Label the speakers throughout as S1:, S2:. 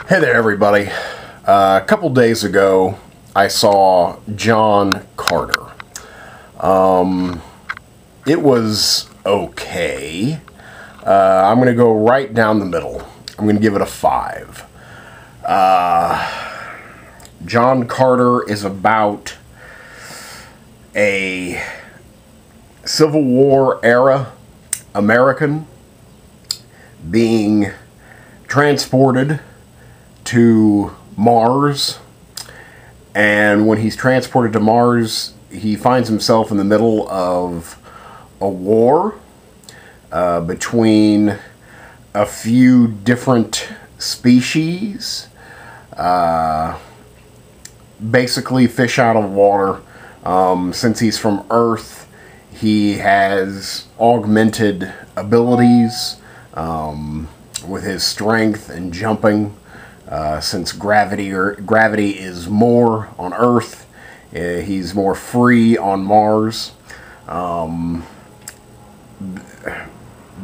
S1: Hey there, everybody. A couple days ago, I saw John Carter. It was okay. I'm going to go right down the middle. I'm going to give it a 5. John Carter is about a Civil War era American being transported to Mars, and when he's transported to Mars, he finds himself in the middle of a war between a few different species, basically fish out of water. Since he's from Earth, he has augmented abilities with his strength and jumping. Since gravity is more on Earth, he's more free on Mars.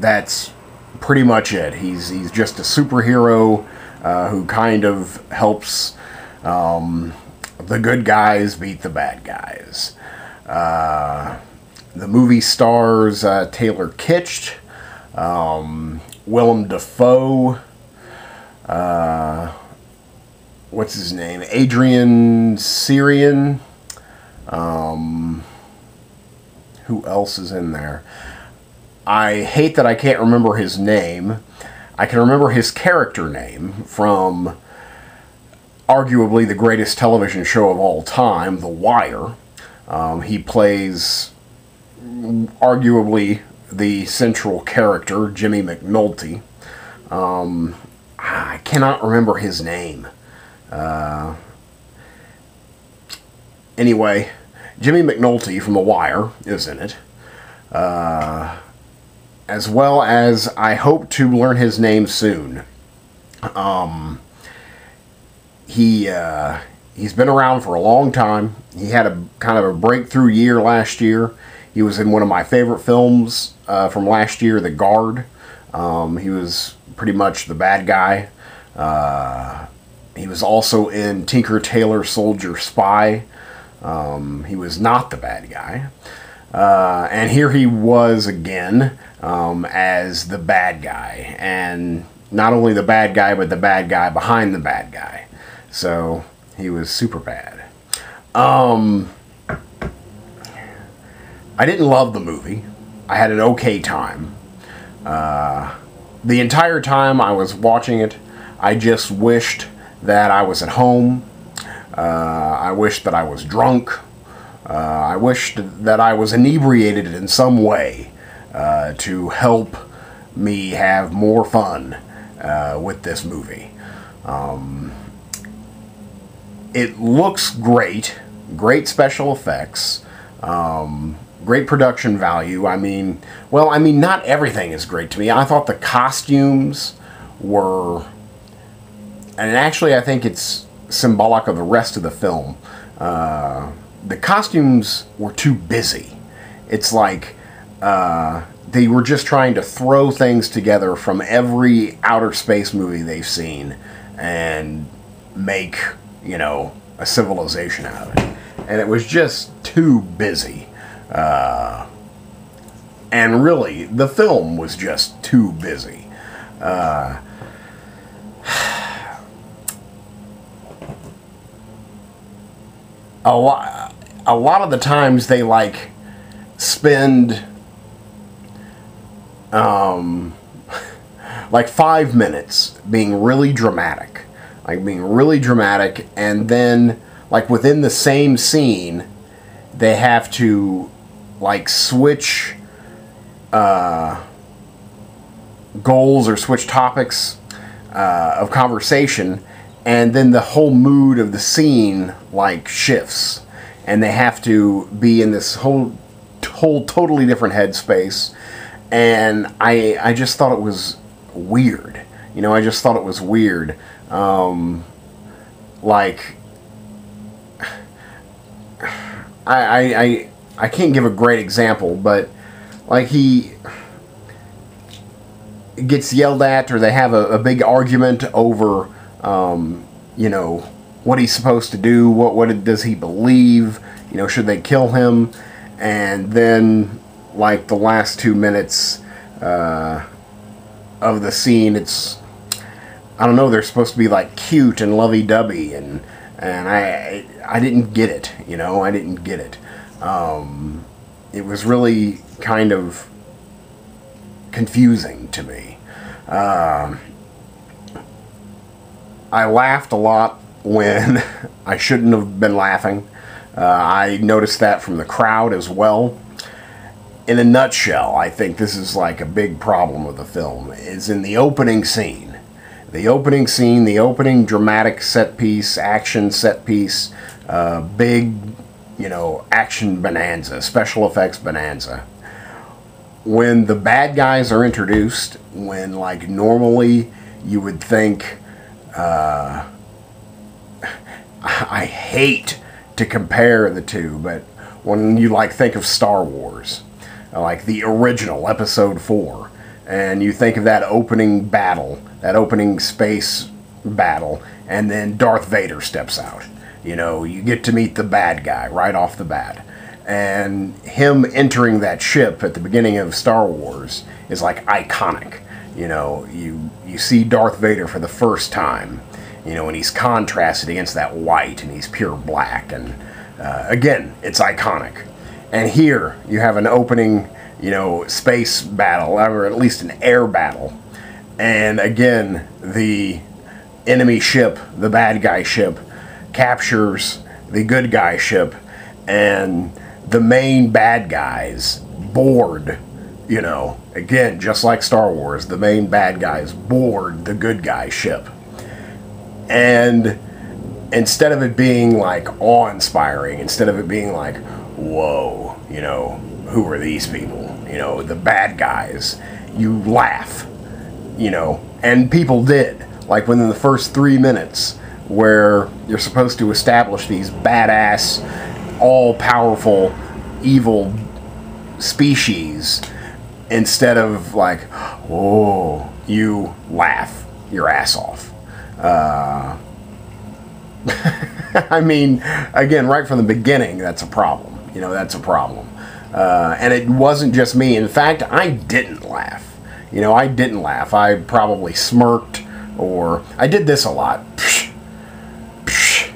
S1: That's pretty much it. He's just a superhero who kind of helps the good guys beat the bad guys. The movie stars Taylor Kitsch, Willem Dafoe, what's his name? Adrian Syrian. Who else is in there? I hate that I can't remember his name. I can remember his character name from arguably the greatest television show of all time, The Wire. He plays arguably the central character, Jimmy McNulty. I cannot remember his name. Anyway, Jimmy McNulty from The Wire is in it. As well as, I hope to learn his name soon. He's been around for a long time. He had a kind of a breakthrough year last year. He was in one of my favorite films from last year, The Guard. He was pretty much the bad guy. He was also in Tinker Tailor Soldier Spy. He was not the bad guy. And here he was again as the bad guy. And not only the bad guy, but the bad guy behind the bad guy. So he was super bad. I didn't love the movie. I had an okay time. The entire time I was watching it, I just wished that I was at home. I wished that I was drunk. I wished that I was inebriated in some way to help me have more fun with this movie. It looks great. Great special effects. Great production value. I mean, not everything is great to me. I thought the costumes were... And actually, I think it's symbolic of the rest of the film. The costumes were too busy. It's like they were just trying to throw things together from every outer space movie they've seen and make, a civilization out of it. And it was just too busy. And really, the film was just too busy. A lot of the times they spend like 5 minutes being really dramatic, and then within the same scene they have to switch goals or switch topics of conversation, and then the whole mood of the scene shifts, and they have to be in this whole totally different headspace. And I just thought it was weird. I just thought it was weird. I can't give a great example, but he gets yelled at, or they have a big argument over you know, what he's supposed to do, what does he believe, you know, should they kill him? And then, like, the last 2 minutes of the scene, it's, I don't know, they're supposed to be like cute and lovey-dovey, and I didn't get it, you know, I didn't get it. It was really kind of confusing to me. I laughed a lot when I shouldn't have been laughing. I noticed that from the crowd as well. In a nutshell, I think this is like a big problem with the film, is in the opening scene. The opening scene, the opening dramatic set piece, action set piece, big, you know, action bonanza, special effects bonanza. When the bad guys are introduced, when, like, normally you would think, I hate to compare the two, but when you, like, think of Star Wars, like the original Episode 4, and you think of that opening battle, that opening space battle, and then Darth Vader steps out. You know, you get to meet the bad guy right off the bat. And him entering that ship at the beginning of Star Wars is, like, iconic. You know, you see Darth Vader for the first time, you know, and he's contrasted against that white, and he's pure black, and again, it's iconic. And here, you have an opening, you know, space battle, or at least an air battle. And again, the enemy ship, the bad guy ship, captures the good guy ship, and the main bad guys board, you know, again, just like Star Wars, the main bad guys board the good guy ship. And instead of it being, like, awe-inspiring, instead of it being like, whoa, you know, who are these people? You know, the bad guys. You laugh, you know, and people did. Like, within the first 3 minutes, where you're supposed to establish these badass, all-powerful, evil species, instead of, like, whoa, you laugh your ass off. I mean, again, right from the beginning, that's a problem. You know, that's a problem. And it wasn't just me. In fact, I didn't laugh. You know, I didn't laugh. I probably smirked, or I did this a lot. Psh, psh.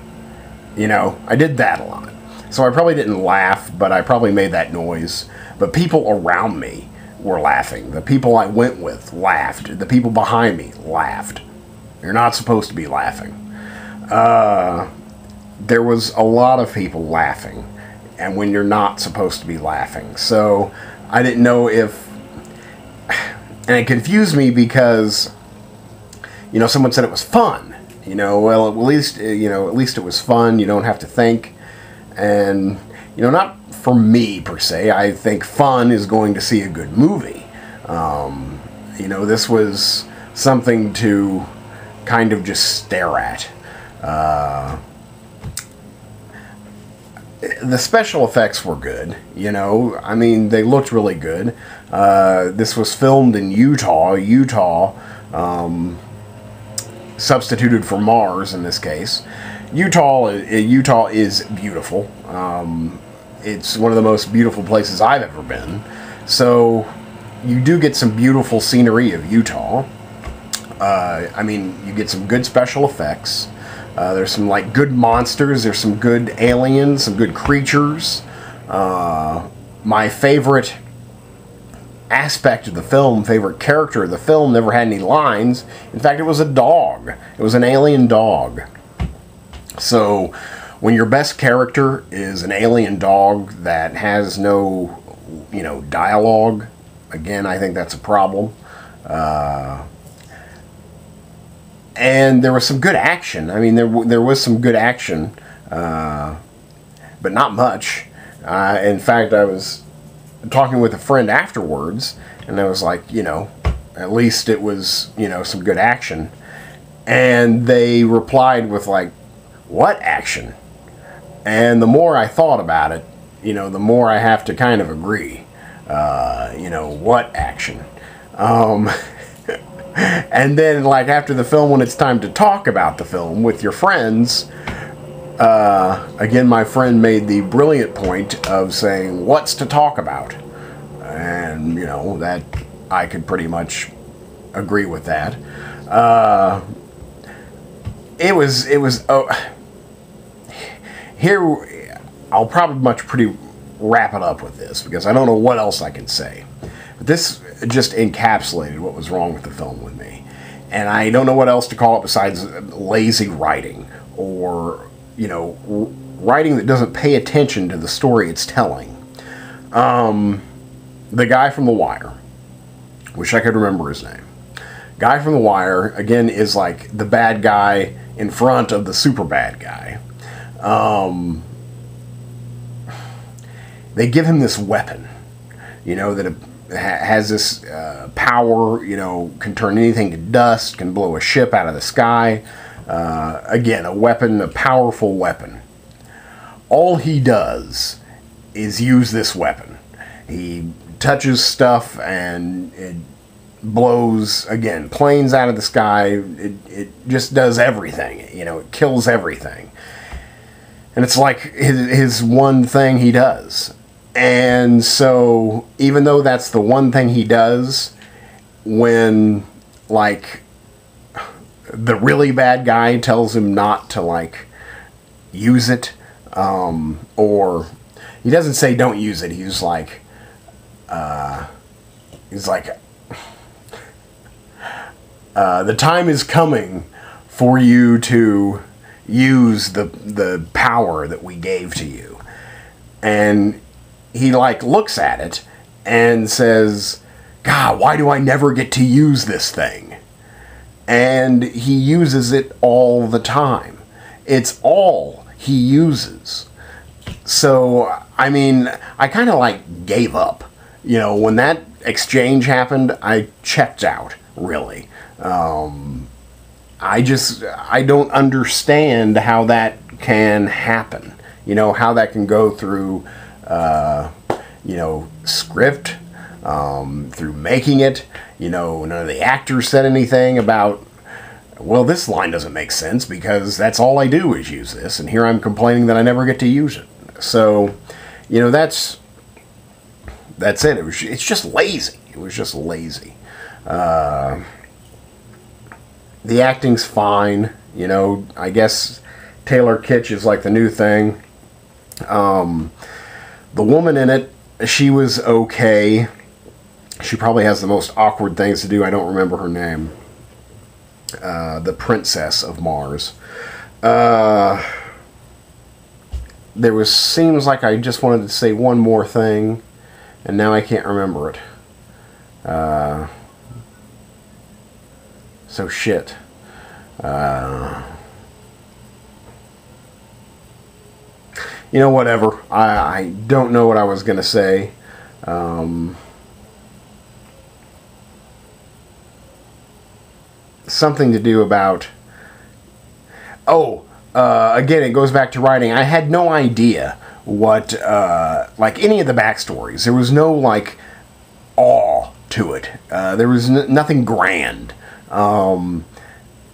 S1: You know, I did that a lot. So I probably didn't laugh, but I probably made that noise. But people around me were laughing. The people I went with laughed. The people behind me laughed. You're not supposed to be laughing. There was a lot of people laughing, and when you're not supposed to be laughing. So I didn't know if, and it confused me because, you know, someone said it was fun. You know, well, at least it was fun. You don't have to think, and, you know, not for me per se. I think fun is going to see a good movie. You know, this was something to kind of just stare at. The special effects were good, you know, I mean, they looked really good. This was filmed in Utah, substituted for Mars in this case. Utah is beautiful. It's one of the most beautiful places I've ever been. So you do get some beautiful scenery of Utah. I mean, you get some good special effects. There's some, like, good monsters. There's some good aliens, some good creatures. My favorite aspect of the film, favorite character of the film, never had any lines. In fact, it was a dog. It was an alien dog. So when your best character is an alien dog that has no, you know, dialogue, again, I think that's a problem. And there was some good action. I mean, there was some good action, but not much. In fact, I was talking with a friend afterwards, and I was like, you know, at least it was, you know, some good action. And they replied with, like, what action? And the more I thought about it, you know, the more I have to kind of agree. You know, what action? And then, like, after the film, when it's time to talk about the film with your friends, again, my friend made the brilliant point of saying, "What's to talk about?" And, you know, that I could pretty much agree with that. Here, I'll probably wrap it up with this, because I don't know what else I can say. But this just encapsulated what was wrong with the film with me. And I don't know what else to call it besides lazy writing, or, you know, writing that doesn't pay attention to the story it's telling. The guy from The Wire, wish I could remember his name. Guy from The Wire, again, is like the bad guy in front of the super bad guy. They give him this weapon, you know, that has this power, you know, can turn anything to dust, can blow a ship out of the sky. Again, a weapon, a powerful weapon. All he does is use this weapon. He touches stuff and it blows, again, planes out of the sky. It just does everything, you know, it kills everything. And it's like his one thing he does. And so, even though that's the one thing he does, when, like, the really bad guy tells him not to, like, use it, or he doesn't say don't use it, he's like, the time is coming for you to use the power that we gave to you. And he, like, looks at it and says, God, why do I never get to use this thing? And he uses it all the time. It's all he uses. So, I mean, I kind of, like, gave up. You know, when that exchange happened, I checked out, really. I don't understand how that can happen. You know, how that can go through, you know, script, through making it. You know, none of the actors said anything about, well, this line doesn't make sense because that's all I do is use this, and here I'm complaining that I never get to use it. So, you know, that's it. It's just lazy. It was just lazy. The acting's fine. You know, I guess Taylor Kitsch is like the new thing. The woman in it, she was okay. She probably has the most awkward things to do. I don't remember her name. The Princess of Mars. Seems like I just wanted to say one more thing, and now I can't remember it. So shit. You know, whatever. I don't know what I was going to say. Something to do about... again, it goes back to writing. I had no idea what, like, any of the backstories. There was no, like, awe to it. There was nothing grand. I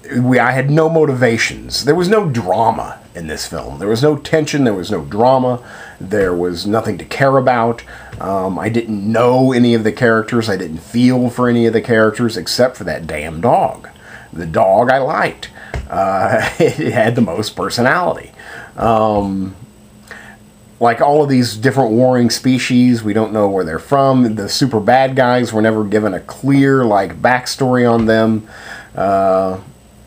S1: had no motivations. There was no drama in this film. There was no tension. There was no drama. There was nothing to care about. I didn't know any of the characters. I didn't feel for any of the characters except for that damn dog. The dog I liked. It had the most personality. Like all of these different warring species, we don't know where they're from. The super bad guys were never given a clear, like, backstory on them.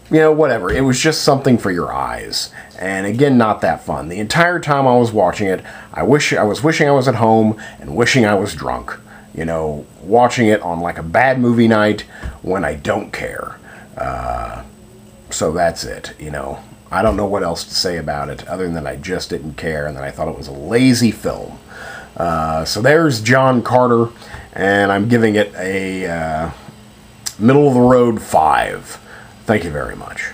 S1: You know, whatever. It was just something for your eyes. And again, not that fun. The entire time I was watching it, I was wishing I was at home and wishing I was drunk. You know, watching it on, like, a bad movie night when I don't care. So that's it, you know. I don't know what else to say about it other than I just didn't care and that I thought it was a lazy film. So there's John Carter, and I'm giving it a middle-of-the-road 5. Thank you very much.